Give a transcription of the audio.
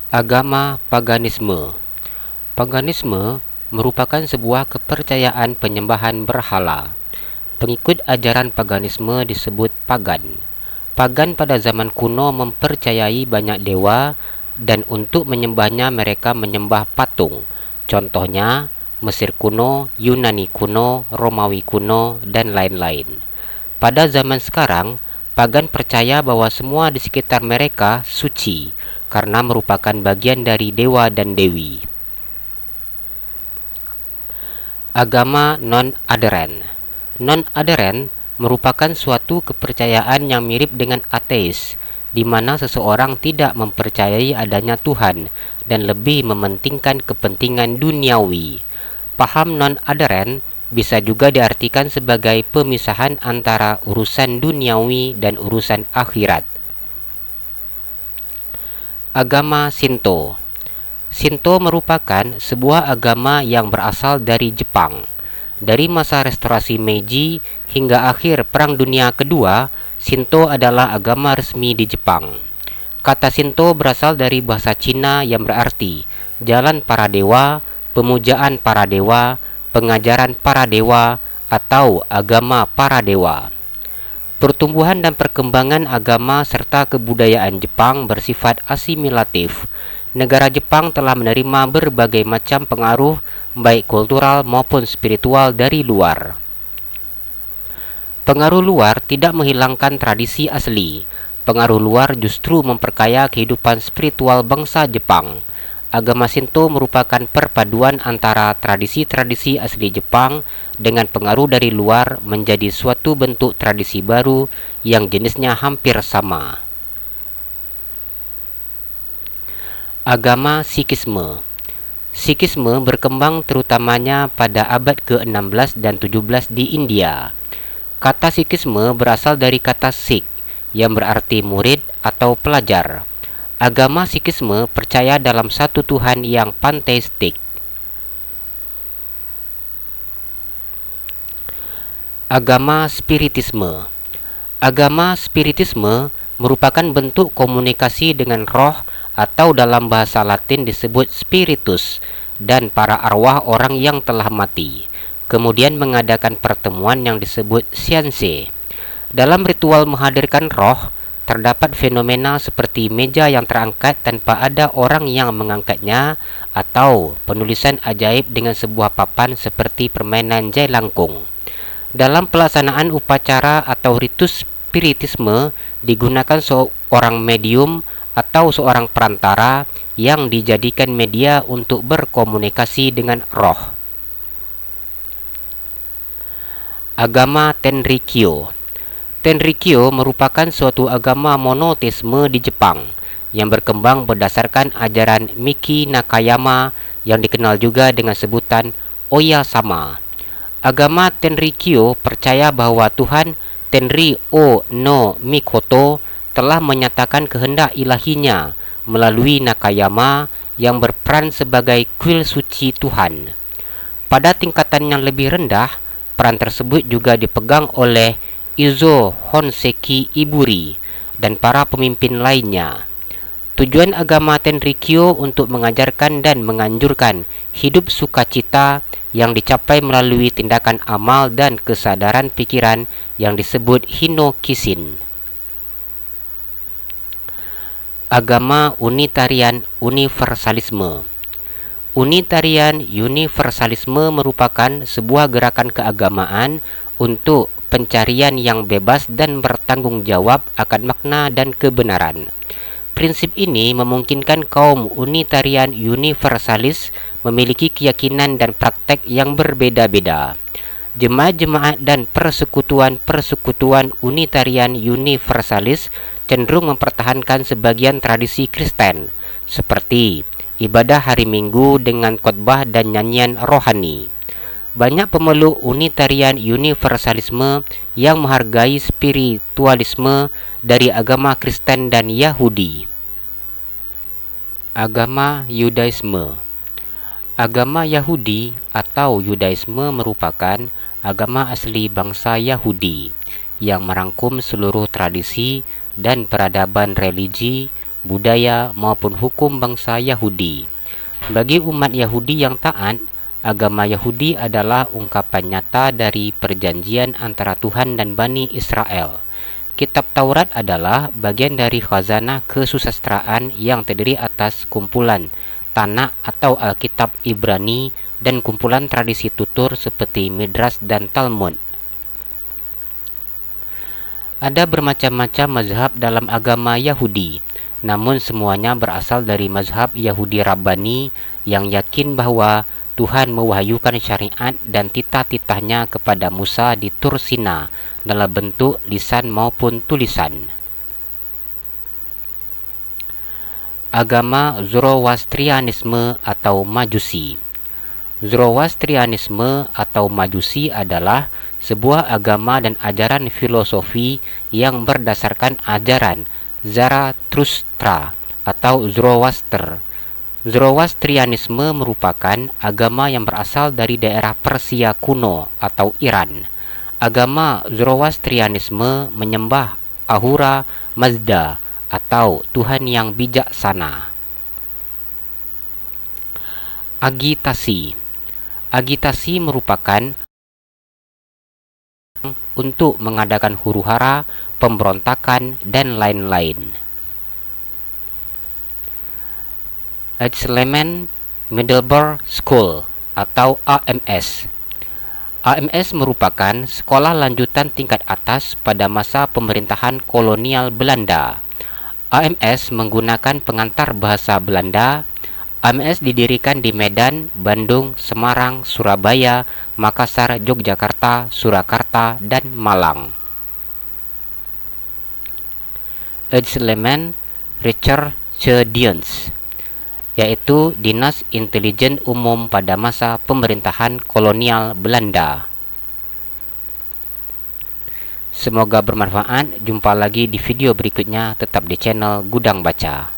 Agama paganisme. Paganisme merupakan sebuah kepercayaan penyembahan berhala. Pengikut ajaran paganisme disebut pagan. Pagan pada zaman kuno mempercayai banyak dewa dan untuk menyembahnya mereka menyembah patung. Contohnya Mesir kuno, Yunani kuno, Romawi kuno, dan lain-lain. Pada zaman sekarang, pagan percaya bahwa semua di sekitar mereka suci karena merupakan bagian dari dewa dan dewi. Agama non-aderen. Non-aderen merupakan suatu kepercayaan yang mirip dengan ateis, di mana seseorang tidak mempercayai adanya Tuhan dan lebih mementingkan kepentingan duniawi. Paham non-aderen bisa juga diartikan sebagai pemisahan antara urusan duniawi dan urusan akhirat. Agama Shinto. Shinto merupakan sebuah agama yang berasal dari Jepang. Dari masa restorasi Meiji hingga akhir Perang Dunia Kedua, Shinto adalah agama resmi di Jepang. Kata Shinto berasal dari bahasa Cina yang berarti jalan para dewa, pemujaan para dewa, pengajaran para dewa, atau agama para dewa. Pertumbuhan dan perkembangan agama serta kebudayaan Jepang bersifat asimilatif. Negara Jepang telah menerima berbagai macam pengaruh baik kultural maupun spiritual dari luar. Pengaruh luar tidak menghilangkan tradisi asli. Pengaruh luar justru memperkaya kehidupan spiritual bangsa Jepang. Agama Shinto merupakan perpaduan antara tradisi-tradisi asli Jepang dengan pengaruh dari luar menjadi suatu bentuk tradisi baru yang jenisnya hampir sama. Agama Sikhisme. Sikhisme berkembang terutamanya pada abad ke-16 dan 17 di India. Kata Sikhisme berasal dari kata Sikh yang berarti murid atau pelajar. Agama Sikhisme percaya dalam satu Tuhan yang panteistik. Agama Spiritisme. Agama Spiritisme merupakan bentuk komunikasi dengan roh atau dalam bahasa Latin disebut spiritus dan para arwah orang yang telah mati. Kemudian mengadakan pertemuan yang disebut seance. Dalam ritual menghadirkan roh, terdapat fenomena seperti meja yang terangkat tanpa ada orang yang mengangkatnya atau penulisan ajaib dengan sebuah papan seperti permainan jailangkung. Dalam pelaksanaan upacara atau ritus spiritisme digunakan seorang medium atau seorang perantara yang dijadikan media untuk berkomunikasi dengan roh. Agama Tenrikyo. Tenrikyo merupakan suatu agama monoteisme di Jepang yang berkembang berdasarkan ajaran Miki Nakayama yang dikenal juga dengan sebutan Oya-sama. Agama Tenrikyo percaya bahwa Tuhan Tenri O no Mikoto telah menyatakan kehendak ilahinya melalui Nakayama yang berperan sebagai kuil suci Tuhan. Pada tingkatan yang lebih rendah, peran tersebut juga dipegang oleh Izo Honseki Iburi dan para pemimpin lainnya. Tujuan agama Tenrikyo untuk mengajarkan dan menganjurkan hidup sukacita yang dicapai melalui tindakan amal dan kesadaran pikiran yang disebut Hinokishin. Agama Unitarian Universalisme. Unitarian Universalisme merupakan sebuah gerakan keagamaan untuk pencarian yang bebas dan bertanggung jawab akan makna dan kebenaran. Prinsip ini memungkinkan kaum Unitarian Universalis memiliki keyakinan dan praktek yang berbeda-beda. Jemaat-jemaat dan persekutuan-persekutuan Unitarian Universalis cenderung mempertahankan sebagian tradisi Kristen, seperti ibadah hari Minggu dengan khotbah dan nyanyian rohani. Banyak pemeluk Unitarian Universalisme yang menghargai spiritualisme dari agama Kristen dan Yahudi. Agama Yudaisme. Agama Yahudi atau Yudaisme merupakan agama asli bangsa Yahudi yang merangkum seluruh tradisi dan peradaban religi, budaya, maupun hukum bangsa Yahudi. Bagi umat Yahudi yang taat, agama Yahudi adalah ungkapan nyata dari perjanjian antara Tuhan dan Bani Israel. Kitab Taurat adalah bagian dari khazanah kesusastraan yang terdiri atas kumpulan Tanakh atau Alkitab Ibrani dan kumpulan tradisi tutur seperti Midrash dan Talmud. Ada bermacam-macam mazhab dalam agama Yahudi, namun semuanya berasal dari mazhab Yahudi Rabbani yang yakin bahwa Tuhan mewahyukan syariat dan titah-titahnya kepada Musa di Tur Sina dalam bentuk lisan maupun tulisan. Agama Zoroastrianisme atau Majusi. Zoroastrianisme atau Majusi adalah sebuah agama dan ajaran filosofi yang berdasarkan ajaran Zarathustra atau Zoroaster. Zoroastrianisme merupakan agama yang berasal dari daerah Persia kuno atau Iran. Agama Zoroastrianisme menyembah Ahura Mazda atau Tuhan yang bijaksana. Agitasi. Agitasi merupakan untuk mengadakan huru-hara, pemberontakan, dan lain-lain. Atzleman Middleburg School atau AMS. AMS merupakan sekolah lanjutan tingkat atas pada masa pemerintahan kolonial Belanda. AMS menggunakan pengantar bahasa Belanda. AMS didirikan di Medan, Bandung, Semarang, Surabaya, Makassar, Yogyakarta, Surakarta, dan Malang. Atzleman Recherchedienst, yaitu Dinas Intelijen Umum pada masa pemerintahan kolonial Belanda. Semoga bermanfaat. Jumpa lagi di video berikutnya. Tetap di channel Gudang Baca.